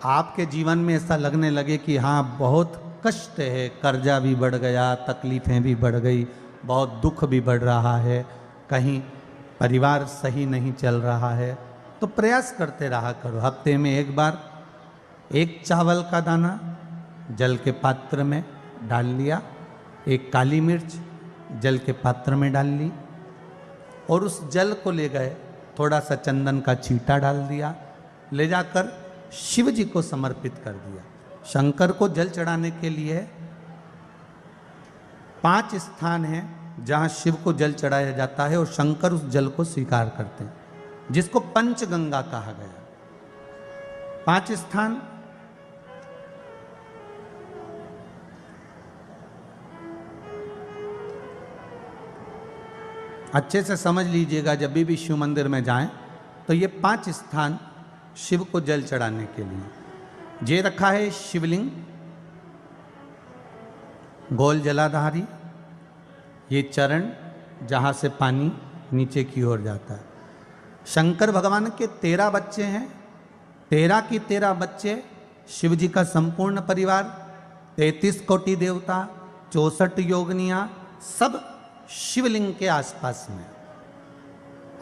आपके जीवन में ऐसा लगने लगे कि हाँ बहुत कष्ट है, कर्जा भी बढ़ गया, तकलीफ़ें भी बढ़ गई, बहुत दुख भी बढ़ रहा है, कहीं परिवार सही नहीं चल रहा है, तो प्रयास करते रहा करो। हफ्ते में एक बार एक चावल का दाना जल के पात्र में डाल लिया, एक काली मिर्च जल के पात्र में डाल ली और उस जल को ले गए, थोड़ा सा चंदन का छींटा डाल दिया, ले जाकर शिव जी को समर्पित कर दिया। शंकर को जल चढ़ाने के लिए 5 स्थान हैं जहाँ शिव को जल चढ़ाया जाता है और शंकर उस जल को स्वीकार करते हैं, जिसको पंचगंगा कहा गया। 5 स्थान अच्छे से समझ लीजिएगा, जब भी शिव मंदिर में जाएं तो ये 5 स्थान शिव को जल चढ़ाने के लिए ये रखा है। शिवलिंग, गोल जलाधारी, ये चरण जहाँ से पानी नीचे की ओर जाता है। शंकर भगवान के 13 बच्चे हैं, 13 की 13 बच्चे, शिव जी का संपूर्ण परिवार, 33 कोटि देवता, 64 योगनियाँ, सब शिवलिंग के आसपास में।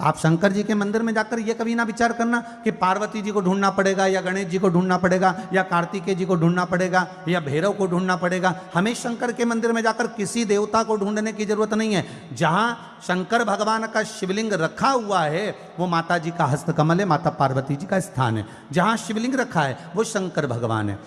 आप शंकर जी के मंदिर में जाकर ये कभी ना विचार करना कि पार्वती जी को ढूंढना पड़ेगा या गणेश जी को ढूंढना पड़ेगा या कार्तिकेय जी को ढूंढना पड़ेगा या भैरव को ढूंढना पड़ेगा। हमें शंकर के मंदिर में जाकर किसी देवता को ढूंढने की जरूरत नहीं है। जहां शंकर भगवान का शिवलिंग रखा हुआ है वो माता जी का हस्तकमल है, माता पार्वती जी का स्थान है। जहां शिवलिंग रखा है वो शंकर भगवान है।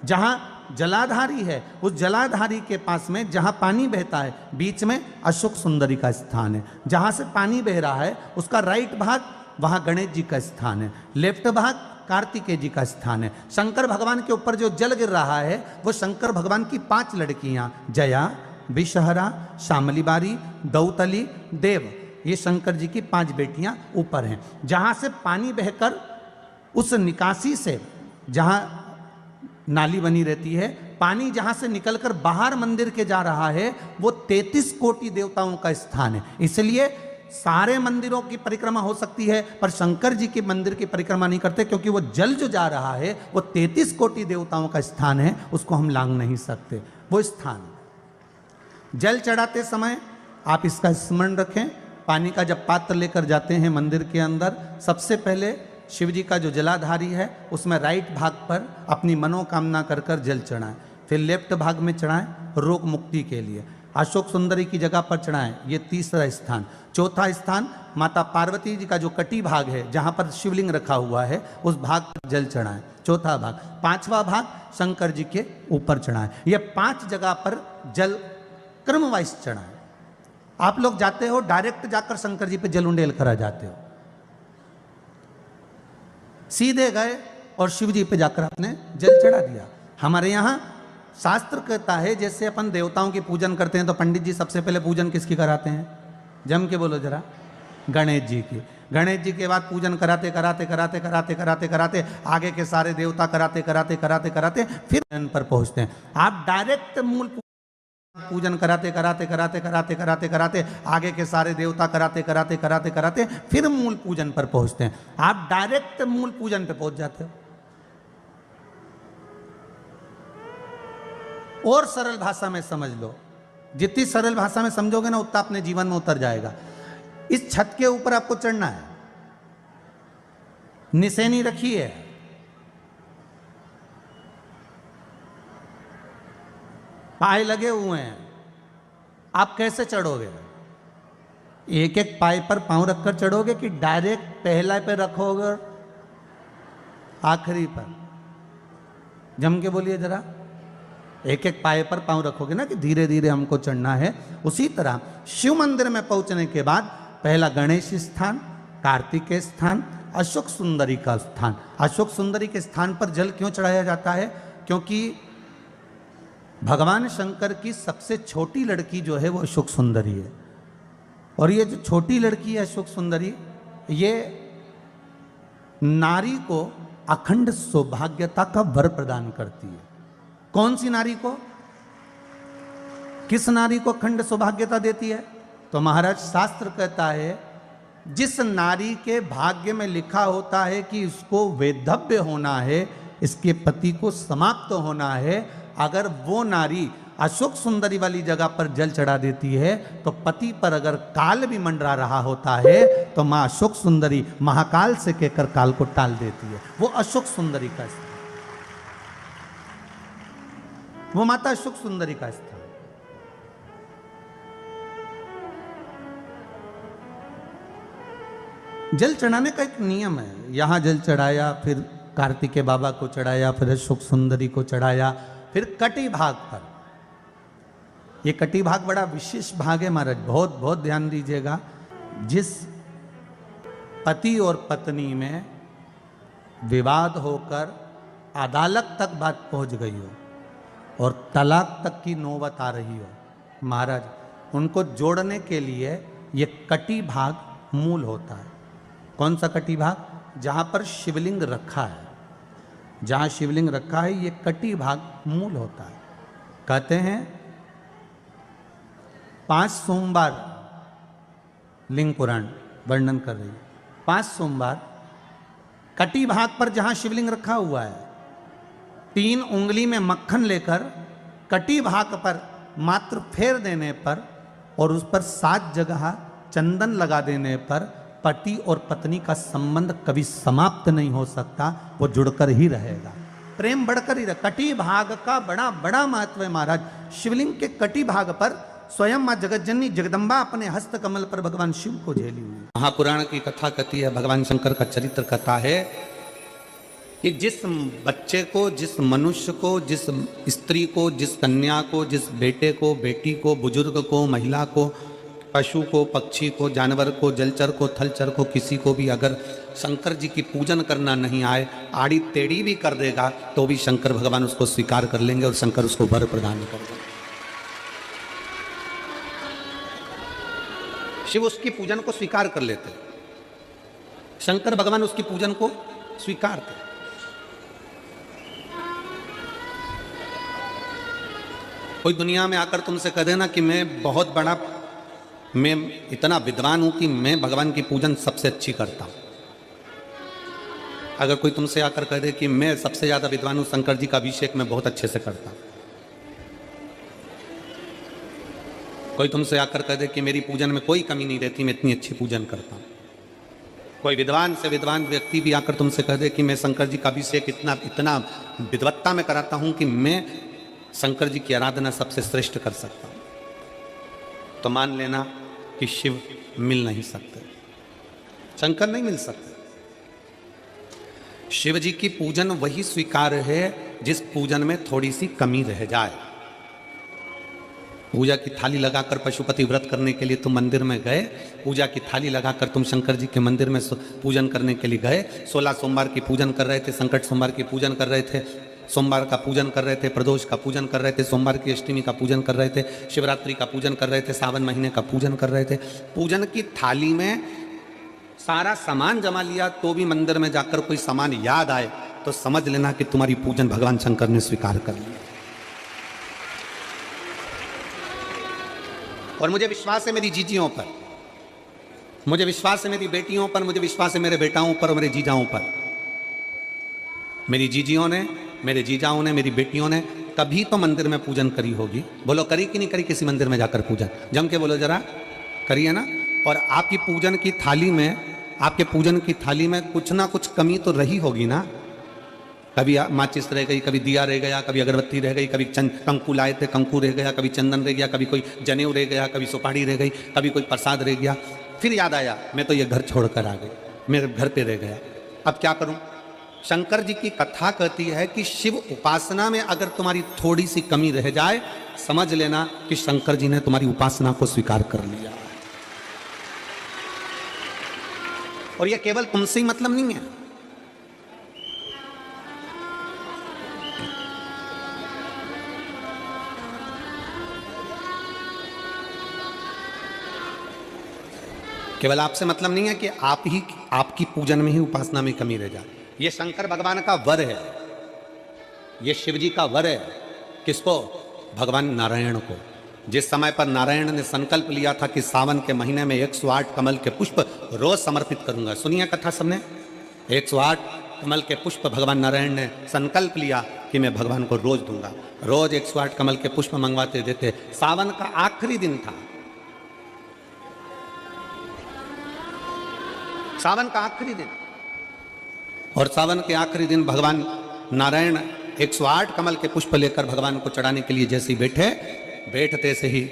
जहां जलाधारी है उस जलाधारी के पास में जहां पानी बहता है बीच में अशोक सुंदरी का स्थान है। जहां से पानी बह रहा है उसका राइट भाग वहां गणेश जी का स्थान है, लेफ्ट भाग कार्तिकेय जी का स्थान है। शंकर भगवान के ऊपर जो जल गिर रहा है वो शंकर भगवान की 5 लड़कियां, जया, विषहरा, शामली बारी, दौतली, देव, ये शंकर जी की 5 बेटियां ऊपर हैं। जहां से पानी बहकर उस निकासी से, जहां नाली बनी रहती है, पानी जहां से निकलकर बाहर मंदिर के जा रहा है वो 33 कोटि देवताओं का स्थान है। इसलिए सारे मंदिरों की परिक्रमा हो सकती है पर शंकर जी के मंदिर की परिक्रमा नहीं करते, क्योंकि वो जल जो जा रहा है वो 33 कोटि देवताओं का स्थान है, उसको हम लांघ नहीं सकते। वो स्थान जल चढ़ाते समय आप इसका स्मरण रखें। पानी का जब पात्र लेकर जाते हैं मंदिर के अंदर, सबसे पहले शिव जी का जो जलाधारी है उसमें राइट भाग पर अपनी मनोकामना कर कर जल चढ़ाएं, फिर लेफ्ट भाग में चढ़ाएं रोग मुक्ति के लिए। अशोक सुंदरी की जगह पर चढ़ाएं, ये तीसरा स्थान। चौथा स्थान माता पार्वती जी का जो कटी भाग है जहां पर शिवलिंग रखा हुआ है उस भाग पर जल चढ़ाएं, चौथा भाग। 5वां भाग शंकर जी के ऊपर चढ़ाएं। ये 5 जगह पर जल क्रम वाइज चढ़ाएं। आप लोग जाते हो डायरेक्ट जाकर शंकर जी पे जल उंडेल करा जाते हो, सीधे गए और शिव जी पे जाकर आपने जल चढ़ा दिया। हमारे यहाँ शास्त्र कहता है जैसे अपन देवताओं की पूजन करते हैं तो पंडित जी सबसे पहले पूजन किसकी कराते हैं? जम के बोलो जरा, गणेश जी की। गणेश जी के बाद पूजन कराते कराते कराते कराते कराते कराते आगे के सारे देवता कराते कराते कराते कराते फिर इन पर पहुंचते हैं। आप डायरेक्ट मूल पूजन कराते कराते कराते कराते कराते कराते आगे के सारे देवता कराते कराते कराते कराते फिर मूल पूजन पर पहुंचते हैं। आप डायरेक्ट मूल पूजन पे पहुंच जाते हो। और सरल भाषा में समझ लो, जितनी सरल भाषा में समझोगे ना उतना अपने जीवन में उतर जाएगा। इस छत के ऊपर आपको चढ़ना है, निशानी रखी है, पाए लगे हुए हैं, आप कैसे चढ़ोगे? एक एक पाए पर पांव रखकर चढ़ोगे कि डायरेक्ट पहला पे रखोगे आखिरी पर? जम के बोलिए जरा। एक एक पाए पर पांव रखोगे ना कि धीरे धीरे हमको चढ़ना है। उसी तरह शिव मंदिर में पहुंचने के बाद पहला गणेश स्थान, कार्तिकेय स्थान, अशोक सुंदरी का स्थान। अशोक सुंदरी के स्थान पर जल क्यों चढ़ाया जाता है? क्योंकि भगवान शंकर की सबसे छोटी लड़की जो है वो अशोक सुंदरी है। और ये जो छोटी लड़की है अशोक सुंदरी, ये नारी को अखंड सौभाग्यता का वर प्रदान करती है। कौन सी नारी को? किस नारी को अखंड सौभाग्यता देती है? तो महाराज शास्त्र कहता है जिस नारी के भाग्य में लिखा होता है कि उसको वैधव्य होना है, इसके पति को समाप्त होना है। अगर वो नारी अशोक सुंदरी वाली जगह पर जल चढ़ा देती है तो पति पर अगर काल भी मंडरा रहा होता है तो माँ अशोक सुंदरी महाकाल से कहकर काल को टाल देती है। वो अशोक सुंदरी का स्थान, वो माता अशोक सुंदरी का स्थान। जल चढ़ाने का एक नियम है। यहां जल चढ़ाया, फिर कार्तिकेय बाबा को चढ़ाया, फिर अशोक सुंदरी को चढ़ाया, फिर कटी भाग पर। ये कटी भाग बड़ा विशेष भाग है महाराज, बहुत बहुत ध्यान दीजिएगा। जिस पति और पत्नी में विवाद होकर अदालत तक बात पहुंच गई हो और तलाक तक की नौबत आ रही हो, महाराज उनको जोड़ने के लिए ये कटी भाग मूल होता है। कौन सा कटी भाग? जहां पर शिवलिंग रखा है, जहां शिवलिंग रखा है ये कटी भाग मूल होता है। कहते हैं 5 सोमवार लिंग पुराण वर्णन कर रही है, 5 सोमवार कटी भाग पर जहां शिवलिंग रखा हुआ है, 3 उंगली में मक्खन लेकर कटी भाग पर मात्र फेर देने पर और उस पर 7 जगह चंदन लगा देने पर पति और पत्नी का संबंध कभी समाप्त नहीं हो सकता, वो जुड़कर ही रहेगा, प्रेम बढ़कर ही रहेगा। कटी भाग का बड़ा बड़ा महत्व है महाराज। शिवलिंग के कटी भाग पर स्वयं मां जगतजननी जगदम्बा अपने हस्त कमल पर भगवान शिव को झेली हुई। महापुराण की कथा कहती है, भगवान शंकर का चरित्र कथा है कि जिस बच्चे को, जिस मनुष्य को, जिस स्त्री को, जिस कन्या को, जिस बेटे को, बेटी को, बुजुर्ग को, महिला को, पशु को, पक्षी को, जानवर को, जलचर को, थलचर को, किसी को भी अगर शंकर जी की पूजन करना नहीं आए, आड़ी टेढ़ी भी कर देगा तो भी शंकर भगवान उसको स्वीकार कर लेंगे और शंकर उसको वर प्रदान कर देंगे। शिव उसकी पूजन को स्वीकार कर लेते, शंकर भगवान उसकी पूजन को स्वीकार करते। कोई दुनिया में आकर तुमसे कह देना कि मैं बहुत बड़ा, मैं इतना विद्वान हूं कि मैं भगवान की पूजन सबसे अच्छी करता हूं। अगर कोई तुमसे आकर कह दे कि मैं सबसे ज्यादा विद्वान हूं, शंकर जी का अभिषेक मैं बहुत अच्छे से करता हूं। कोई तुमसे आकर कह दे कि मेरी पूजन में कोई कमी नहीं रहती, मैं इतनी अच्छी पूजन करता हूं। कोई विद्वान से विद्वान व्यक्ति भी आकर तुमसे कह दे कि मैं शंकर जी का अभिषेक इतना विद्वत्ता में कराता हूं कि मैं शंकर जी की आराधना सबसे श्रेष्ठ कर सकता हूं, तो मान लेना कि शिव मिल नहीं सकते, शंकर नहीं मिल सकते। शिव जी की पूजन वही स्वीकार है जिस पूजन में थोड़ी सी कमी रह जाए। पूजा की थाली लगाकर पशुपति व्रत करने के लिए तुम मंदिर में गए, पूजा की थाली लगाकर तुम शंकर जी के मंदिर में पूजन करने के लिए गए, 16 सोमवार की पूजन कर रहे थे, संकट सोमवार की पूजन कर रहे थे, सोमवार का पूजन कर रहे थे, प्रदोष का पूजन कर रहे थे, सोमवार की अष्टमी का पूजन कर रहे थे, शिवरात्रि का पूजन कर रहे थे, सावन महीने का पूजन कर रहे थे। पूजन की थाली में सारा सामान जमा लिया तो भी मंदिर में जाकर कोई सामान याद आए तो समझ लेना कि तुम्हारी पूजन भगवान शंकर ने स्वीकार कर लिया। और मुझे विश्वास है मेरी जीजियों पर, मुझे विश्वास है मेरी बेटियों पर, मुझे विश्वास है मेरे बेटाओं पर और मेरे जीजाओं पर। मेरी जीजियों ने, मेरे जीजाओं ने, मेरी बेटियों ने कभी तो मंदिर में पूजन करी होगी। बोलो करी कि नहीं करी किसी मंदिर में जाकर पूजन? जम के बोलो जरा, करी है ना? और आपकी पूजन की थाली में, आपके पूजन की थाली में कुछ ना कुछ कमी तो रही होगी ना। कभी माचिस रह गई, कभी दिया रह गया, कभी अगरबत्ती रह गई, कभी कंकु लाए थे कंकु रह गया, कभी चंदन रह गया, कभी कोई जनेऊ रह गया, कभी सुपारी रह गई, कभी कोई प्रसाद रह गया। फिर याद आया मैं तो ये घर छोड़कर आ गई, मेरे घर पे रह गया, अब क्या करूं? शंकर जी की कथा कहती है कि शिव उपासना में अगर तुम्हारी थोड़ी सी कमी रह जाए, समझ लेना कि शंकर जी ने तुम्हारी उपासना को स्वीकार कर लिया। और यह केवल तुमसे ही मतलब नहीं है, केवल आपसे मतलब नहीं है कि आपकी पूजन में ही उपासना में कमी रह जाए। ये शंकर भगवान का वर है, ये शिव जी का वर है। किसको? भगवान नारायण को। जिस समय पर नारायण ने संकल्प लिया था कि सावन के महीने में 108 कमल के पुष्प रोज समर्पित करूंगा। सुनिए कथा सबने, 108 कमल के पुष्प भगवान नारायण ने संकल्प लिया कि मैं भगवान को रोज दूंगा। रोज 108 कमल के पुष्प मंगवाते देते। सावन का आखिरी दिन था, सावन का आखिरी दिन, और सावन के आखिरी दिन भगवान नारायण 108 कमल के पुष्प लेकर भगवान को चढ़ाने के लिए जैसे ही बैठते से ही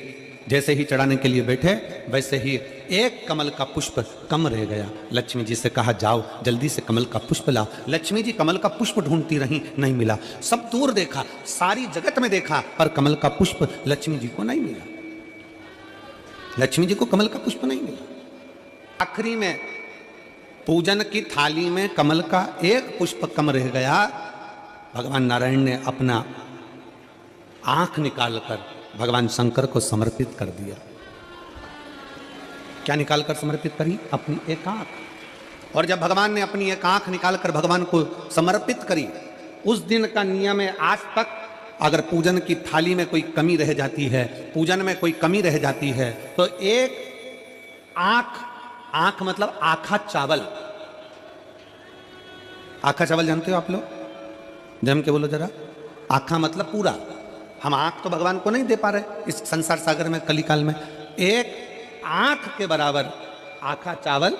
जैसे ही चढ़ाने के लिए बैठे, वैसे ही एक कमल का पुष्प कम रह गया। लक्ष्मी जी से कहा जाओ जल्दी से कमल का पुष्प लाओ। लक्ष्मी जी कमल का पुष्प ढूंढती रही, नहीं मिला। सब दूर देखा, सारी जगत में देखा, पर कमल का पुष्प लक्ष्मी जी को नहीं मिला। लक्ष्मी जी को कमल का पुष्प नहीं मिला। आखिरी में पूजन की थाली में कमल का एक पुष्प कम रह गया। भगवान नारायण ने अपना आंख निकालकर भगवान शंकर को समर्पित कर दिया। क्या निकालकर समर्पित करी? अपनी एक आंख। और जब भगवान ने अपनी एक आंख निकालकर भगवान को समर्पित करी, उस दिन का नियम है आज तक अगर पूजन की थाली में कोई कमी रह जाती है, पूजन में कोई कमी रह जाती है, तो एक आंख मतलब आखा चावल। आखा चावल जानते हो आप लोग? जम के बोलो जरा। आखा मतलब पूरा। हम आंख तो भगवान को नहीं दे पा रहे इस संसार सागर में, कलिकाल में। एक आंख के बराबर आखा चावल,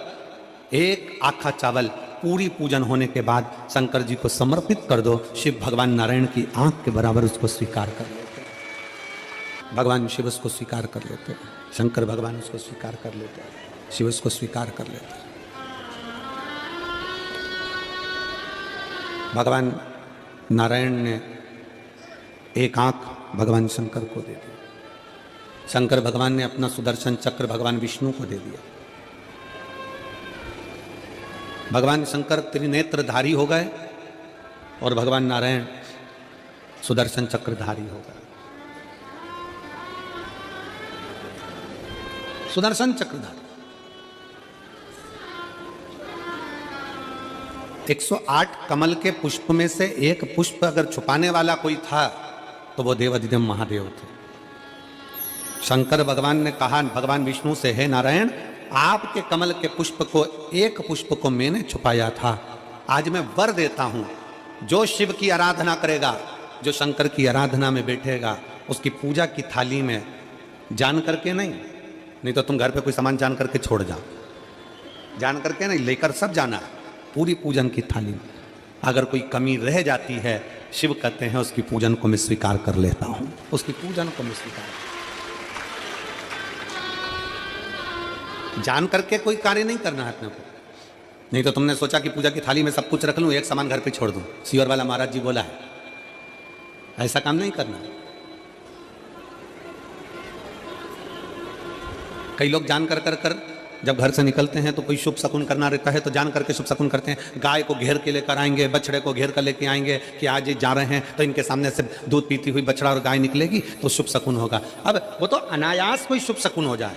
एक आखा चावल पूरी पूजन होने के बाद शंकर जी को समर्पित कर दो। शिव भगवान नारायण की आंख के बराबर उसको स्वीकार कर लेते। भगवान शिव उसको स्वीकार कर लेते, शंकर भगवान उसको स्वीकार कर लेते, शिव उसको स्वीकार कर लेते। भगवान नारायण ने एक आंख भगवान शंकर को दे दी। शंकर भगवान ने अपना सुदर्शन चक्र भगवान विष्णु को दे दिया। भगवान शंकर त्रिनेत्रधारी हो गए और भगवान नारायण सुदर्शन चक्रधारी हो गए। सुदर्शन चक्रधारी 108 कमल के पुष्प में से एक पुष्प अगर छुपाने वाला कोई था तो वो देवाधिदेव महादेव थे। शंकर भगवान ने कहा भगवान विष्णु से, हे नारायण, आपके कमल के पुष्प को, एक पुष्प को मैंने छुपाया था। आज मैं वर देता हूं, जो शिव की आराधना करेगा, जो शंकर की आराधना में बैठेगा, उसकी पूजा की थाली में जान करके नहीं तो तुम घर पे कोई सामान जान करके छोड़ जाओ, जान करके नहीं, लेकर सब जाना। पूरी पूजन की थाली में अगर कोई कमी रह जाती है, शिव कहते हैं उसकी पूजन को मैं स्वीकार कर लेता हूं, उसकी पूजन को मैं स्वीकार। जान करके कोई कार्य नहीं करना है अपने को। नहीं तो तुमने सोचा कि पूजा की थाली में सब कुछ रख लूं, एक सामान घर पे छोड़ दूं। सियोर वाला महाराज जी बोला है, ऐसा काम नहीं करना। कई लोग जान कर जब घर से निकलते हैं तो कोई शुभ शकुन करना रहता है तो जान करके शुभ शकुन करते हैं। गाय को घेर के लेकर आएंगे, बछड़े को घेर कर लेके आएंगे कि आज ये जा रहे हैं तो इनके सामने से दूध पीती हुई बछड़ा और गाय निकलेगी तो शुभ शकुन होगा। अब वो तो अनायास कोई शुभ शकुन हो जाए,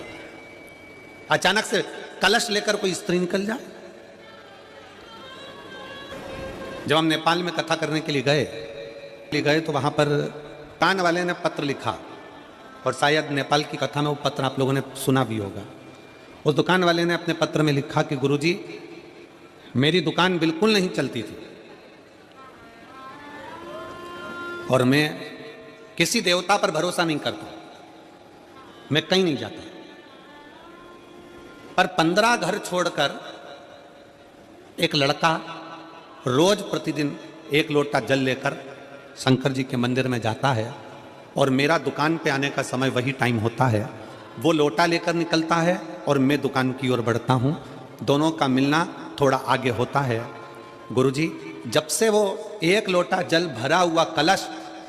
अचानक से कलश लेकर कोई स्त्री निकल जाए। जब हम नेपाल में कथा करने के लिए गए तो वहां पर कान वाले ने पत्र लिखा, और शायद नेपाल की कथा में वो पत्र आप लोगों ने सुना भी होगा। उस दुकान वाले ने अपने पत्र में लिखा कि गुरुजी, मेरी दुकान बिल्कुल नहीं चलती थी और मैं किसी देवता पर भरोसा नहीं करता, मैं कहीं नहीं जाता, पर 15 घर छोड़कर एक लड़का रोज प्रतिदिन 1 लोटा जल लेकर शंकर जी के मंदिर में जाता है और मेरा दुकान पे आने का समय वही टाइम होता है। वो लोटा लेकर निकलता है और मैं दुकान की ओर बढ़ता हूँ, दोनों का मिलना थोड़ा आगे होता है। गुरुजी, जब से वो 1 लोटा जल भरा हुआ कलश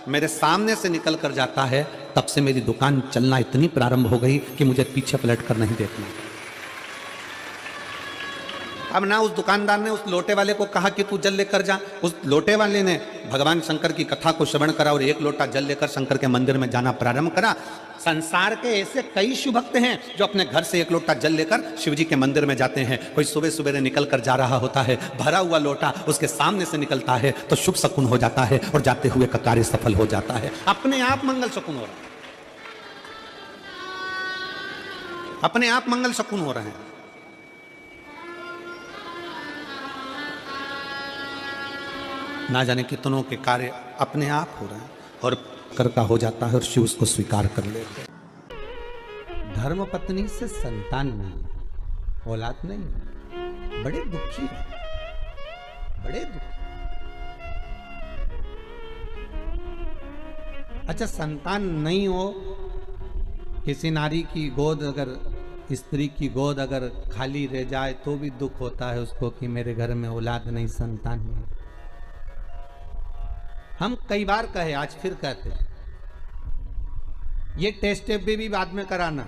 मेरे सामने से निकल कर जाता है, तब से मेरी दुकान चलना इतनी प्रारंभ हो गई कि मुझे पीछे पलट कर नहीं देखना। अब ना उस दुकानदार ने उस लोटे वाले को कहा कि तू जल लेकर जा, उस लोटे वाले ने भगवान शंकर की कथा को श्रवण करा और 1 लोटा जल लेकर शंकर के मंदिर में जाना प्रारंभ करा। संसार के ऐसे कई शिव भक्त हैं जो अपने घर से 1 लोटा जल लेकर शिव जी के मंदिर में जाते हैं। कोई सुबह सुबह निकल कर जा रहा होता है, भरा हुआ लोटा उसके सामने से निकलता है तो शुभ शकुन हो जाता है और जाते हुए का कार्य सफल हो जाता है। अपने आप मंगल शकुन हो रहा है, अपने आप मंगल शकुन हो रहे हैं। ना जाने कितनों के कार्य अपने आप हो रहे हैं और कर का हो जाता है और शिव उसको स्वीकार कर लेते हैं। धर्म पत्नी से संतान नहीं, औलाद नहीं, बड़े दुखी है, बड़े दुखी। अच्छा, संतान नहीं हो, किसी नारी की गोद अगर, स्त्री की गोद अगर खाली रह जाए तो भी दुख होता है उसको कि मेरे घर में औलाद नहीं, संतान नहीं। हम कई बार कहे, आज फिर कहते हैं, ये टेस्ट भी बाद में कराना,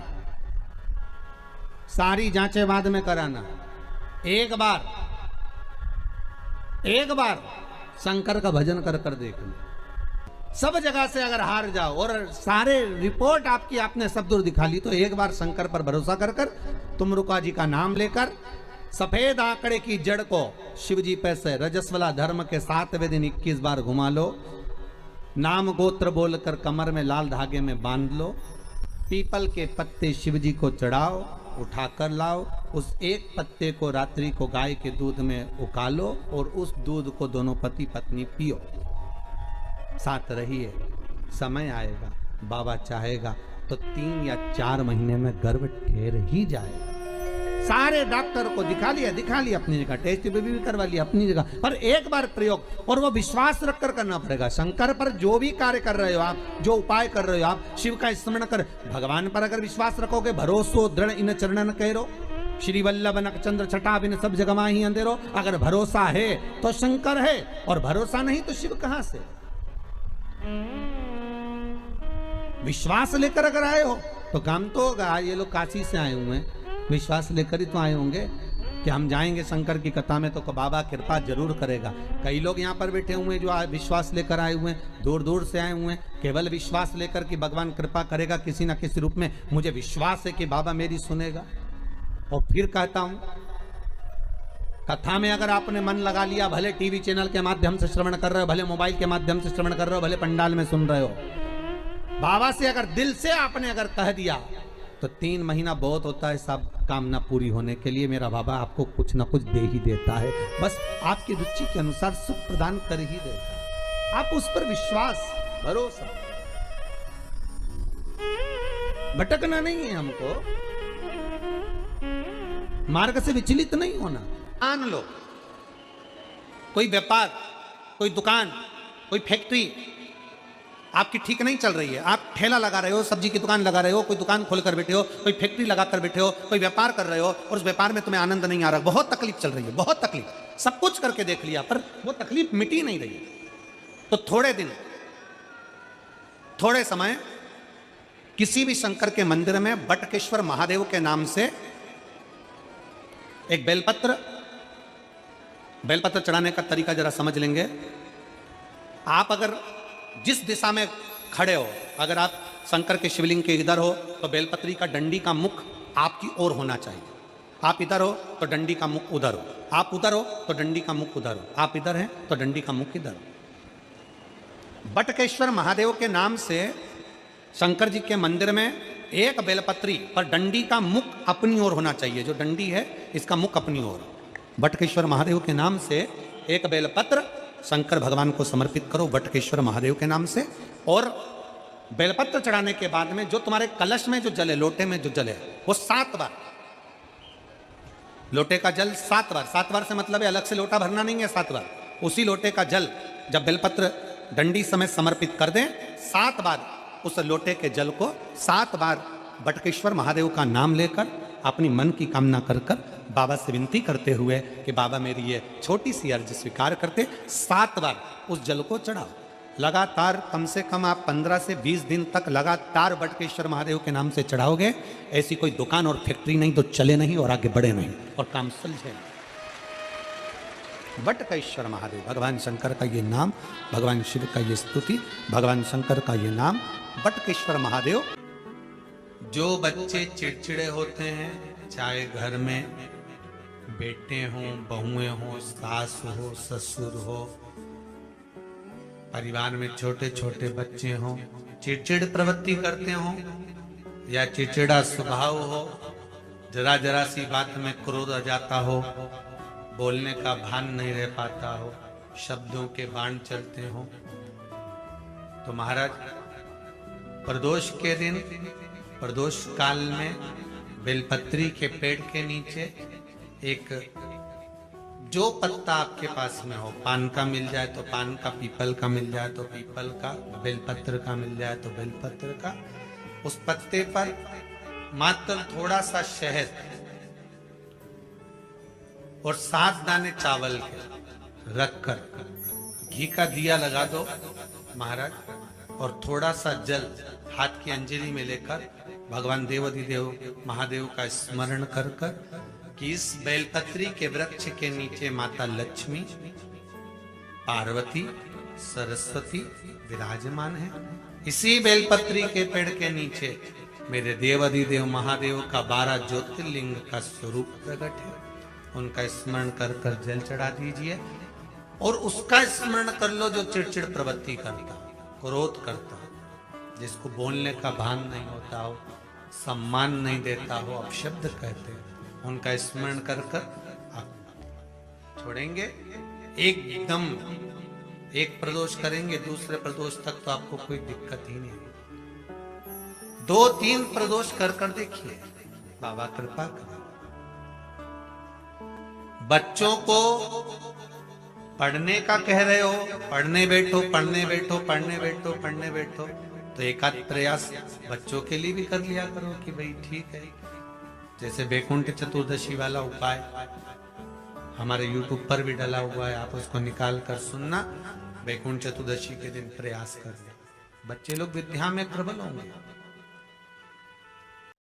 सारी जांचें बाद में कराना। एक बार शंकर का भजन कर कर देख लो। सब जगह से अगर हार जाओ और सारे रिपोर्ट आपकी आपने सब दूर दिखा ली, तो एक बार शंकर पर भरोसा कर कर तुमरुका जी का नाम लेकर सफेद आंकड़े की जड़ को शिव जी पे से रजस्वला धर्म के 7वें दिन 21 बार घुमा लो। नाम गोत्र बोलकर कमर में लाल धागे में बांध लो। पीपल के पत्ते शिव जी को चढ़ाओ, उठाकर लाओ। उस एक पत्ते को रात्रि को गाय के दूध में उकालो और उस दूध को दोनों पति पत्नी पियो। साथ रहिए, समय आएगा, बाबा चाहेगा तो 3 या 4 महीने में गर्भ ठहर ही जाएगा। सारे डॉक्टर को दिखा लिया अपनी जगह, टेस्ट भी करवा लिया अपनी जगह, पर एक बार प्रयोग, और वो विश्वास रखकर करना पड़ेगा। शंकर पर जो भी कार्य कर रहे हो आप, जो उपाय कर रहे हो आप, शिव का स्मरण कर, भगवान पर अगर विश्वास रखोगे, भरोसो दृढ़ इन चरणन करो, श्री वल्लभ नक चंद्र छटा बिन सब जगमा ही अंधेरो। अगर भरोसा है तो शंकर है, और भरोसा नहीं तो शिव कहां से। विश्वास लेकर अगर आए हो तो काम तो होगा। ये लोग काशी से आए हुए हैं, विश्वास लेकर ही तो आए होंगे कि हम जाएंगे शंकर की कथा में तो बाबा कृपा जरूर करेगा। कई लोग यहाँ पर बैठे हुए हैं जो विश्वास लेकर आए हुए हैं, दूर दूर से आए हुए हैं, केवल विश्वास लेकर कि भगवान कृपा करेगा किसी ना किसी रूप में। मुझे विश्वास है कि बाबा मेरी सुनेगा। और फिर कहता हूं, कथा में अगर आपने मन लगा लिया, भले टीवी चैनल के माध्यम से श्रवण कर रहे हो, भले मोबाइल के माध्यम से श्रवण कर रहे हो, भले पंडाल में सुन रहे हो, बाबा से अगर दिल से आपने अगर कह दिया तो 3 महीना बहुत होता है सब कामना पूरी होने के लिए। मेरा बाबा आपको कुछ ना कुछ दे ही देता है, बस आपकी रुचि के अनुसार सुख प्रदान कर ही देता है। आप उस पर विश्वास, भरोसा, भटकना नहीं है हमको, मार्ग से विचलित नहीं होना। मान लो कोई व्यापार, कोई दुकान, कोई फैक्ट्री आपकी ठीक नहीं चल रही है, आप ठेला लगा रहे हो, सब्जी की दुकान लगा रहे हो, कोई दुकान खोलकर बैठे हो, कोई फैक्ट्री लगाकर बैठे हो, कोई व्यापार कर रहे हो और उस व्यापार में तुम्हें आनंद नहीं आ रहा, बहुत तकलीफ चल रही है, बहुत तकलीफ, सब कुछ करके देख लिया पर वो तकलीफ मिटी नहीं रही, तो थोड़े दिन, थोड़े समय किसी भी शंकर के मंदिर में बटकेश्वर महादेव के नाम से एक बेलपत्र चढ़ाने का तरीका जरा समझ लेंगे। आप अगर जिस दिशा में खड़े हो, अगर आप शंकर के शिवलिंग के इधर हो तो बेलपत्री का डंडी का मुख आपकी ओर होना चाहिए। आप इधर हो तो डंडी का मुख उधर हो, आप उधर हो तो डंडी का मुख उधर हो, आप इधर हैं तो डंडी का मुख इधर हो। बटकेश्वर महादेव के नाम से शंकर जी के मंदिर में एक बेलपत्री पर डंडी का मुख अपनी ओर होना चाहिए। जो डंडी है इसका मुख अपनी ओर। बटकेश्वर महादेव के नाम से एक बेलपत्र शंकर भगवान को समर्पित करो बटकेश्वर महादेव के नाम से। और बेलपत्र चढ़ाने के बाद में जो तुम्हारे कलश में जो जल है, लोटे में जो जल है, वो 7 बार, लोटे का जल 7 बार, 7 बार से मतलब है अलग से लोटा भरना नहीं है, 7 बार उसी लोटे का जल जब बेलपत्र डंडी समेत समर्पित कर दें, 7 बार उस लोटे के जल को 7 बार बटकेश्वर महादेव का नाम लेकर अपनी मन की कामना कर कर बाबा से विनती करते हुए कि बाबा मेरी ये छोटी सी अर्ज स्वीकार करते, 7 बार उस जल को चढ़ाओ। लगातार कम से कम आप 15 से 20 दिन तक लगातार बटकेश्वर महादेव के नाम से चढ़ाओगे। ऐसी कोई दुकान और फैक्ट्री नहीं तो चले नहीं और आगे बढ़े नहीं और काम सुलझे। बटकेश्वर महादेव, भगवान शंकर का ये नाम, भगवान शिव का ये स्तुति, भगवान शंकर का ये नाम बटकेश्वर महादेव। जो बच्चे चिड़चिड़े होते हैं, चाहे घर में बेटे हों, बहुएं हों, सास हो, ससुर हो, परिवार में छोटे छोटे बच्चे हों, चिड़चिड़ प्रवृत्ति करते हों या चिड़चिड़ा स्वभाव हो, जरा जरा सी बात में क्रोध आ जाता हो, बोलने का भान नहीं रह पाता हो, शब्दों के बाण चलते हो। तो महाराज प्रदोष के दिन, प्रदोष काल में बेलपत्री के पेड़ के नीचे एक जो पत्ता आपके पास में हो, पान का मिल जाए तो पान का, पीपल का मिल जाए तो पीपल का, बेलपत्र का मिल जाए तो बेलपत्र का, उस पत्ते पर मात्र थोड़ा सा शहद और 7 दाने चावल के रखकर घी का दिया लगा दो महाराज, और थोड़ा सा जल हाथ की अंजलि में लेकर भगवान देवाधिदेव महादेव का स्मरण कर कर कि इस बेलपत्री के वृक्ष के नीचे माता लक्ष्मी, पार्वती, सरस्वती विराजमान है। इसी बेलपत्री के पेड़ के नीचे मेरे देवाधिदेव महादेव का 12 ज्योतिर्लिंग का स्वरूप प्रकट है। उनका स्मरण कर कर जल चढ़ा दीजिए और उसका स्मरण कर लो जो चिड़चिड़ प्रवृत्ति करता, क्रोध करता, जिसको बोलने का भान नहीं होता हो, सम्मान नहीं देता हो, अपशब्द कहते हैं, उनका स्मरण कर कर आप छोड़ेंगे। एकदम एक प्रदोष करेंगे, दूसरे प्रदोष तक तो आपको कोई दिक्कत ही नहीं। 2-3 प्रदोष कर कर देखिए, बाबा कृपा करें। बच्चों को पढ़ने का कह रहे हो, पढ़ने बैठो, पढ़ने बैठो, पढ़ने बैठो, पढ़ने बैठो, तो एक आध प्रयास बच्चों के लिए भी कर लिया करो कि भाई ठीक है। जैसे बैकुंठ चतुर्दशी वाला उपाय हमारे YouTube पर भी डला हुआ है, आप उसको निकाल कर सुनना। बैकुंठ चतुर्दशी के दिन प्रयास करना, बच्चे लोग विद्या में प्रबल होंगे।